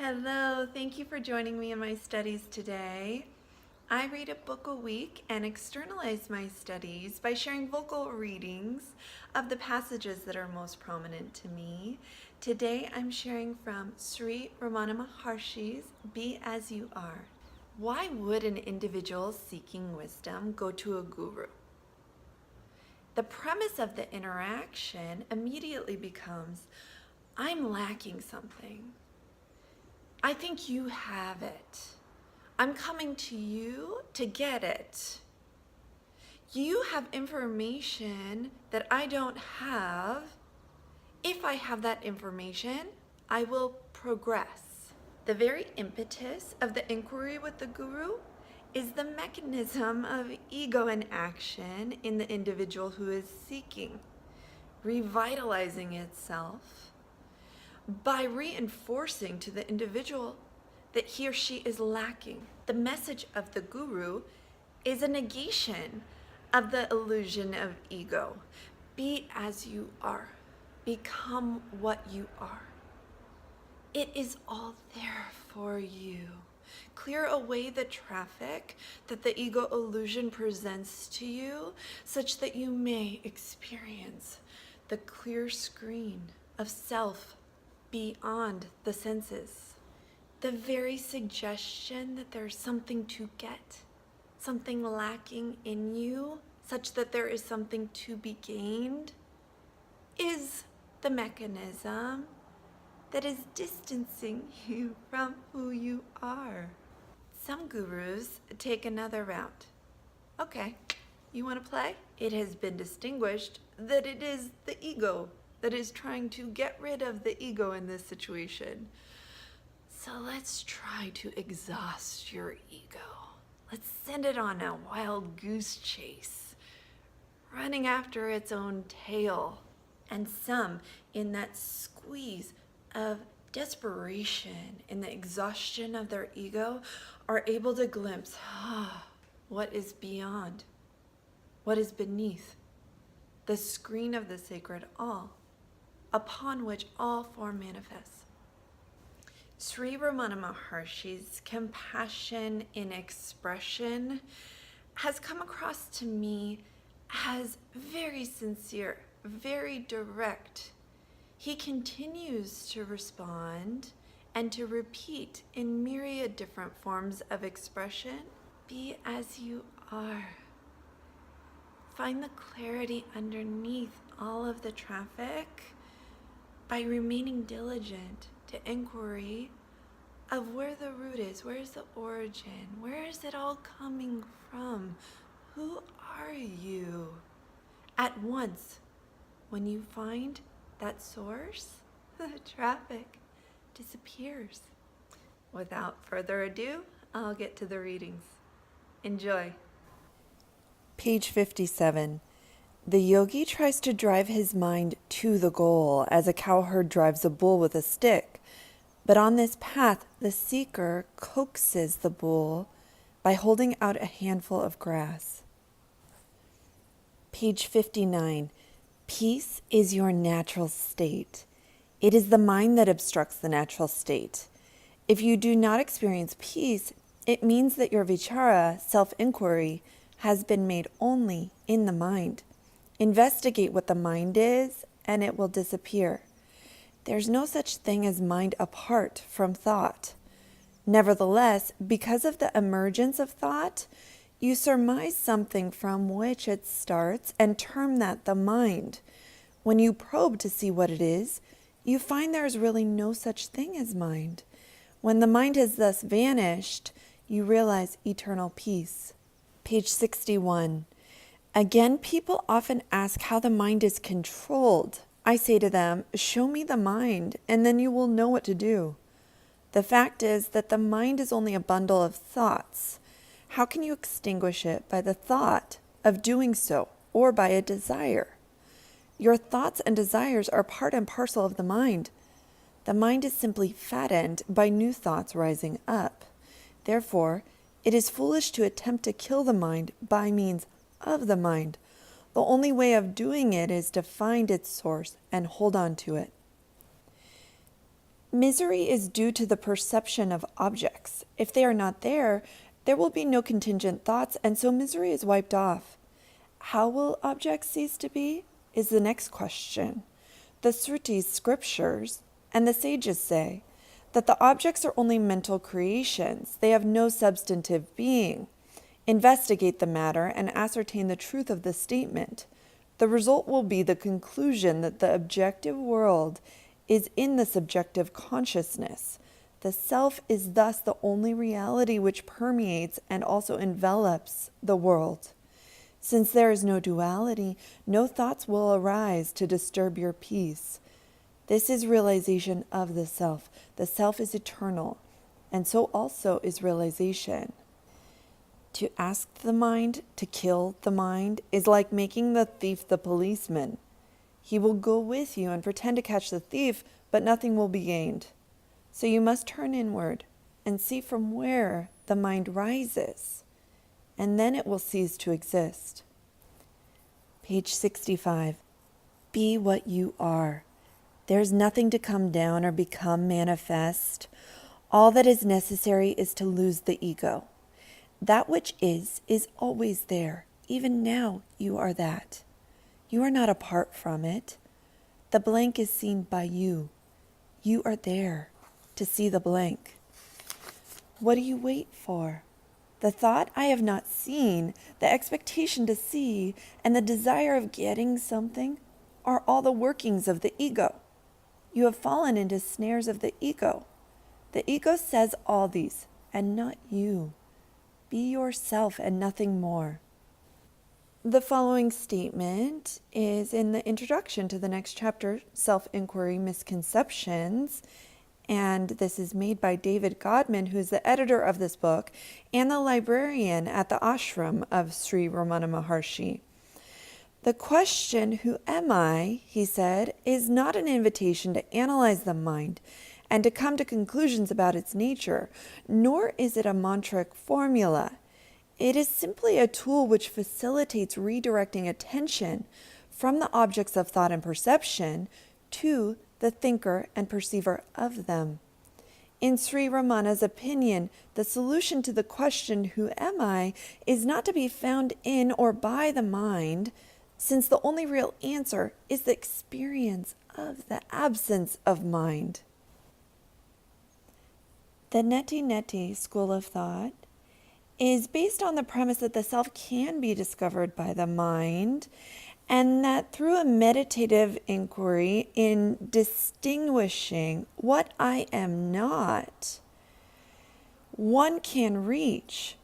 Hello, thank you for joining me in my studies today. I read a book a week and externalize my studies by sharing vocal readings of the passages that are most prominent to me. Today I'm sharing from Sri Ramana Maharshi's Be As You Are. Why would an individual seeking wisdom go to a guru? The premise of the interaction immediately becomes, I'm lacking something. I think you have it. I'm coming to you to get it. You have information that I don't have. If I have that information, I will progress. The very impetus of the inquiry with the guru is the mechanism of ego in action in the individual who is seeking, revitalizing itself by reinforcing to the individual that he or she is lacking. The message of the guru is a negation of the illusion of ego. Be as you are. Become what you are. It is all there for you. Clear away the traffic that the ego illusion presents to you such that you may experience the clear screen of self beyond the senses. The very suggestion that there's something to get, something lacking in you, such that there is something to be gained, is the mechanism that is distancing you from who you are. Some gurus take another route. Okay, you want to play? It has been distinguished that it is the ego that is trying to get rid of the ego in this situation. So let's try to exhaust your ego. Let's send it on a wild goose chase, running after its own tail. And some, in that squeeze of desperation, in the exhaustion of their ego, are able to glimpse what is beyond, what is beneath the screen of the sacred all, upon which all form manifests. Sri Ramana Maharshi's compassion in expression has come across to me as very sincere, very direct. He continues to respond and to repeat in myriad different forms of expression. Be as you are. Find the clarity underneath all of the traffic by remaining diligent to inquiry of where the root is, where is the origin, where is it all coming from, who are you? At once, when you find that source, the traffic disappears. Without further ado, I'll get to the readings. Enjoy. Page 57. The yogi tries to drive his mind to the goal as a cowherd drives a bull with a stick. But on this path, the seeker coaxes the bull by holding out a handful of grass. Page 59. Peace is your natural state. It is the mind that obstructs the natural state. If you do not experience peace, it means that your vichara, self-inquiry, has been made only in the mind. Investigate what the mind is, and it will disappear. There's no such thing as mind apart from thought. Nevertheless, because of the emergence of thought, you surmise something from which it starts and term that the mind. When you probe to see what it is, you find there is really no such thing as mind. When the mind has thus vanished, you realize eternal peace. Page 61. Again, people often ask how the mind is controlled. I say to them, show me the mind, and then you will know what to do. The fact is that the mind is only a bundle of thoughts. How can you extinguish it by the thought of doing so, or by a desire? Your thoughts and desires are part and parcel of the mind. The mind is simply fattened by new thoughts rising up. Therefore, it is foolish to attempt to kill the mind by means of the mind. The only way of doing it is to find its source and hold on to it. Misery is due to the perception of objects. If they are not there, there will be no contingent thoughts, and so misery is wiped off. How will objects cease to be? Is the next question. The Srutis, scriptures, and the sages say that the objects are only mental creations. They have no substantive being. Investigate the matter and ascertain the truth of the statement. The result will be the conclusion that the objective world is in the subjective consciousness. The self is thus the only reality which permeates and also envelops the world. Since there is no duality, no thoughts will arise to disturb your peace. This is realization of the self. The self is eternal, and so also is realization. To ask the mind to kill the mind is like making the thief the policeman. He will go with you and pretend to catch the thief, but nothing will be gained. So you must turn inward and see from where the mind rises, and then it will cease to exist. Page 65. Be what you are. There's nothing to come down or become manifest. All that is necessary is to lose the ego. That which is always there. Even now you are that. You are not apart from it. The blank is seen by you. You are there to see the blank. What do you wait for? The thought I have not seen, the expectation to see, and the desire of getting something are all the workings of the ego. You have fallen into snares of the ego. The ego says all these, and not you. Be yourself and nothing more. The following statement is in the introduction to the next chapter, Self-Enquiry Misconceptions, and this is made by David Godman, who's the editor of this book and the librarian at the ashram of Sri Ramana Maharshi. The question, who am I, he said, is not an invitation to analyze the mind and to come to conclusions about its nature, nor is it a mantric formula. It is simply a tool which facilitates redirecting attention from the objects of thought and perception to the thinker and perceiver of them. In Sri Ramana's opinion, the solution to the question, who am I, is not to be found in or by the mind, since the only real answer is the experience of the absence of mind. The Neti Neti school of thought is based on the premise that the self can be discovered by the mind, and that through a meditative inquiry in distinguishing what I am not, one can reach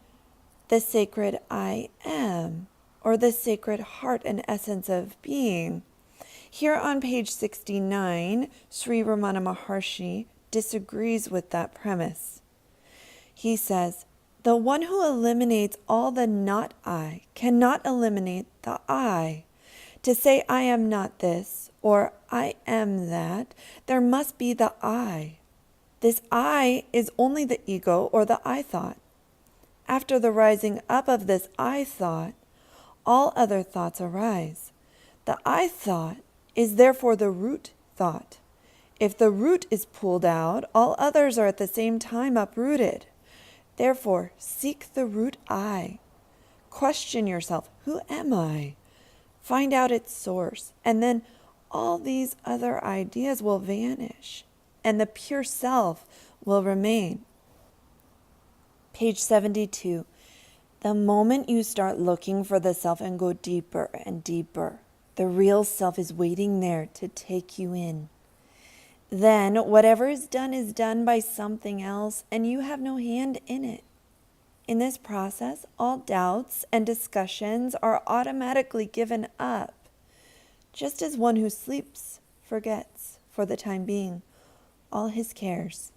the sacred I am, or the sacred heart and essence of being. Here on page 69, Sri Ramana Maharshi disagrees with that premise. He says, the one who eliminates all the not I cannot eliminate the I. To say I am not this or I am that, there must be the I. This I is only the ego or the I thought. After the rising up of this I thought, all other thoughts arise. The I thought is therefore the root thought. If the root is pulled out, all others are at the same time uprooted. Therefore, seek the root I. Question yourself, who am I? Find out its source, and then all these other ideas will vanish, and the pure self will remain. Page 72. The moment you start looking for the self and go deeper and deeper, the real self is waiting there to take you in. Then whatever is done by something else, and you have no hand in it. In this process, all doubts and discussions are automatically given up, just as one who sleeps forgets, for the time being, all his cares.